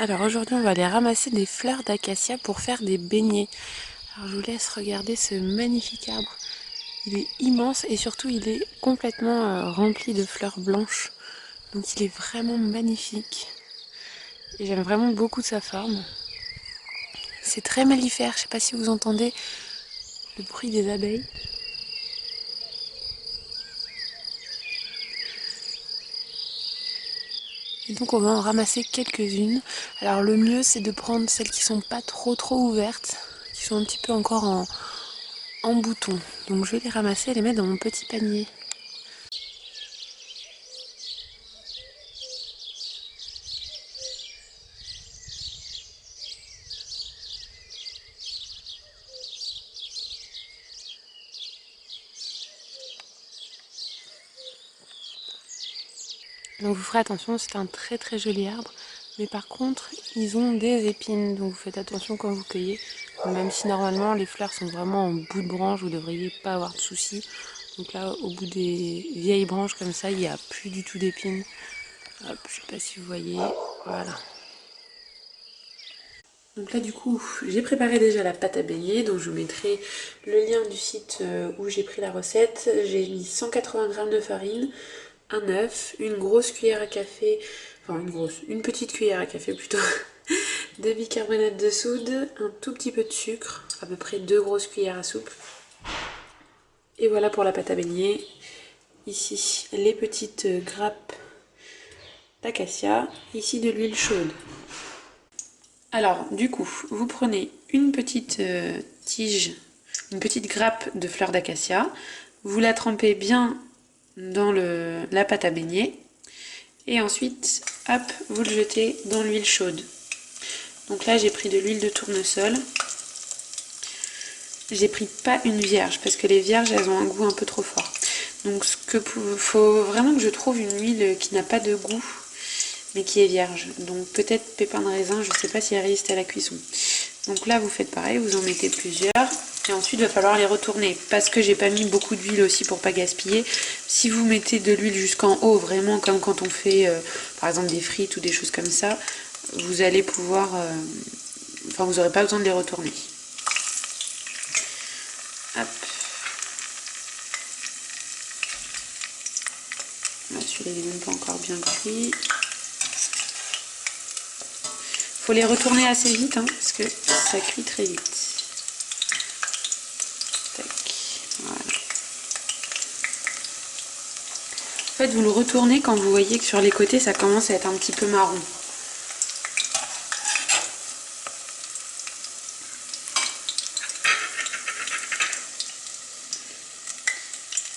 Alors aujourd'hui on va aller ramasser des fleurs d'acacia pour faire des beignets. Alors je vous laisse regarder ce magnifique arbre. Il est immense et surtout il est complètement rempli de fleurs blanches. Donc il est vraiment magnifique. Et j'aime vraiment beaucoup sa forme. C'est très mellifère, je ne sais pas si vous entendez le bruit des abeilles. Et donc on va en ramasser quelques-unes. Alors le mieux c'est de prendre celles qui sont pas trop ouvertes, qui sont un petit peu encore en bouton. Donc je vais les ramasser et les mettre dans mon petit panier. Donc vous ferez attention, c'est un très joli arbre. Mais par contre, ils ont des épines, donc vous faites attention quand vous cueillez. Même si normalement les fleurs sont vraiment en bout de branche, vous ne devriez pas avoir de soucis. Donc là, au bout des vieilles branches comme ça, il n'y a plus du tout d'épines. Hop, je sais pas si vous voyez, voilà. Donc là du coup, j'ai préparé déjà la pâte à beignets, donc je vous mettrai le lien du site où j'ai pris la recette. J'ai mis 180 g de farine, un œuf, une grosse cuillère à café, enfin une petite cuillère à café plutôt, de bicarbonate de soude, un tout petit peu de sucre, à peu près 2 grosses cuillères à soupe. Et voilà pour la pâte à beignets. Ici, les petites grappes d'acacia, ici de l'huile chaude. Alors, du coup, vous prenez une petite tige, une petite grappe de fleurs d'acacia, vous la trempez bien dans la pâte à beignets, et ensuite, hop, vous le jetez dans l'huile chaude. Donc là, j'ai pris de l'huile de tournesol. J'ai pris pas une vierge, parce que les vierges, elles ont un goût un peu trop fort. Donc, faut vraiment que je trouve une huile qui n'a pas de goût, mais qui est vierge. Donc peut-être pépins de raisin, je ne sais pas si elle résiste à la cuisson. Donc là vous faites pareil, vous en mettez plusieurs et ensuite il va falloir les retourner parce que j'ai pas mis beaucoup d'huile aussi pour pas gaspiller. Si vous mettez de l'huile jusqu'en haut, vraiment comme quand on fait par exemple des frites ou des choses comme ça, vous allez pouvoir, enfin vous n'aurez pas besoin de les retourner. Hop. Là, celui-là il n'est même pas encore bien cuit. Faut les retourner assez vite hein, parce que ça cuit très vite. Tac, voilà. En fait, vous le retournez quand vous voyez que sur les côtés ça commence à être un petit peu marron.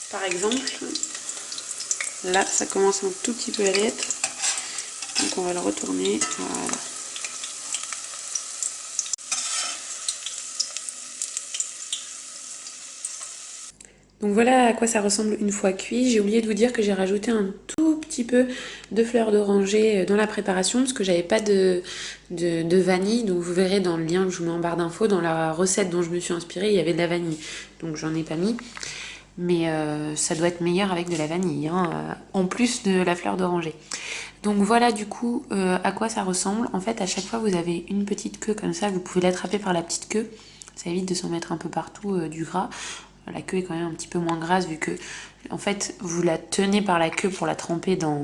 Par exemple, là ça commence un tout petit peu à l'être. Donc on va le retourner. Voilà. Donc voilà à quoi ça ressemble une fois cuit. J'ai oublié de vous dire que j'ai rajouté un tout petit peu de fleurs d'oranger dans la préparation parce que j'avais pas de vanille. Donc vous verrez dans le lien que je vous mets en barre d'infos, dans la recette dont je me suis inspirée, il y avait de la vanille. Donc j'en ai pas mis. Mais ça doit être meilleur avec de la vanille, hein, en plus de la fleur d'oranger. Donc voilà du coup à quoi ça ressemble. En fait à chaque fois vous avez une petite queue comme ça, vous pouvez l'attraper par la petite queue. Ça évite de s'en mettre un peu partout du gras. La queue est quand même un petit peu moins grasse vu que en fait vous la tenez par la queue pour la tremper dans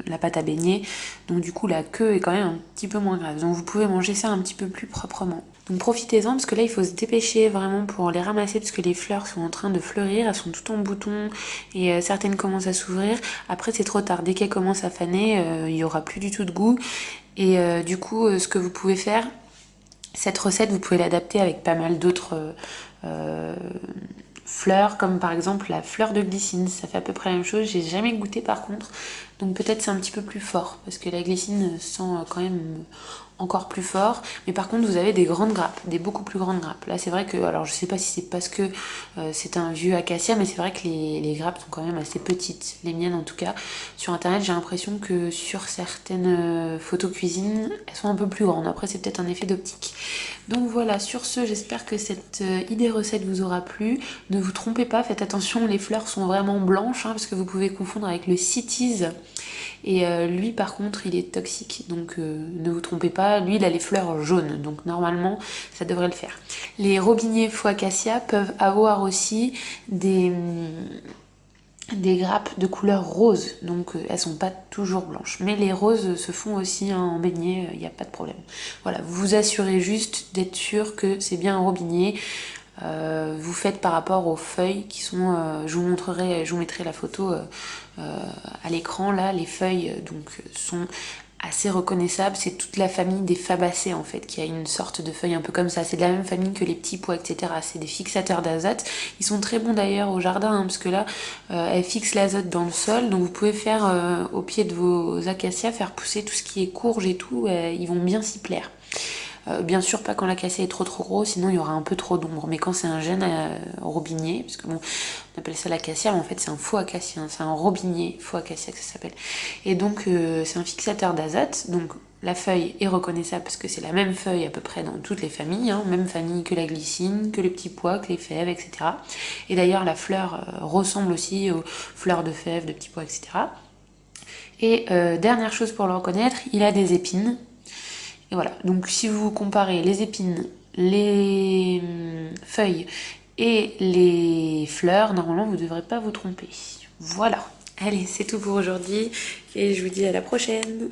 la pâte à beignets. Donc du coup la queue est quand même un petit peu moins grasse. Donc vous pouvez manger ça un petit peu plus proprement. Donc profitez-en parce que là il faut se dépêcher vraiment pour les ramasser parce que les fleurs sont en train de fleurir, elles sont toutes en bouton et certaines commencent à s'ouvrir. Après c'est trop tard, dès qu'elles commencent à faner, il n'y aura plus du tout de goût. Et du coup ce que vous pouvez faire, cette recette vous pouvez l'adapter avec pas mal d'autres fleurs comme par exemple la fleur de glycine, ça fait à peu près la même chose, j'ai jamais goûté par contre, donc peut-être c'est un petit peu plus fort parce que la glycine sent quand même encore plus fort, mais par contre vous avez des grandes grappes, des beaucoup plus grandes grappes. Là c'est vrai que, alors je sais pas si c'est parce que c'est un vieux acacia, mais c'est vrai que les grappes sont quand même assez petites, les miennes en tout cas. Sur internet j'ai l'impression que sur certaines photos cuisine elles sont un peu plus grandes, après c'est peut-être un effet d'optique. Donc voilà, sur ce j'espère que cette idée recette vous aura plu. Ne vous trompez pas, faites attention, les fleurs sont vraiment blanches hein, parce que vous pouvez confondre avec le cities Et lui par contre il est toxique, donc ne vous trompez pas, lui il a les fleurs jaunes, donc normalement ça devrait le faire. Les robiniers faux acacia peuvent avoir aussi des grappes de couleur rose, donc elles sont pas toujours blanches, mais les roses se font aussi en beignet, il n'y a pas de problème. Voilà, vous vous assurez juste d'être sûr que c'est bien un robinier. Vous faites par rapport aux feuilles qui sont, je vous mettrai la photo à l'écran là, les feuilles donc sont assez reconnaissables, c'est toute la famille des fabacées en fait, qui a une sorte de feuille un peu comme ça, c'est de la même famille que les petits pois, etc. C'est des fixateurs d'azote, ils sont très bons d'ailleurs au jardin, hein, parce que là, elles fixent l'azote dans le sol, donc vous pouvez faire au pied de vos acacias, faire pousser tout ce qui est courge et tout, ils vont bien s'y plaire. Bien sûr pas quand l'acacia est trop gros, sinon il y aura un peu trop d'ombre, mais quand c'est un jeune robinier, parce que bon, on appelle ça l'acacia, mais en fait c'est un faux acacia, hein, c'est un robinier faux acacia que ça s'appelle. Et donc c'est un fixateur d'azote, donc la feuille est reconnaissable parce que c'est la même feuille à peu près dans toutes les familles, hein, même famille que la glycine, que les petits pois, que les fèves, etc. Et d'ailleurs la fleur ressemble aussi aux fleurs de fèves, de petits pois, etc. Et dernière chose pour le reconnaître, il a des épines. Et voilà, donc si vous comparez les épines, les feuilles et les fleurs, normalement vous ne devrez pas vous tromper. Voilà, allez, c'est tout pour aujourd'hui et je vous dis à la prochaine.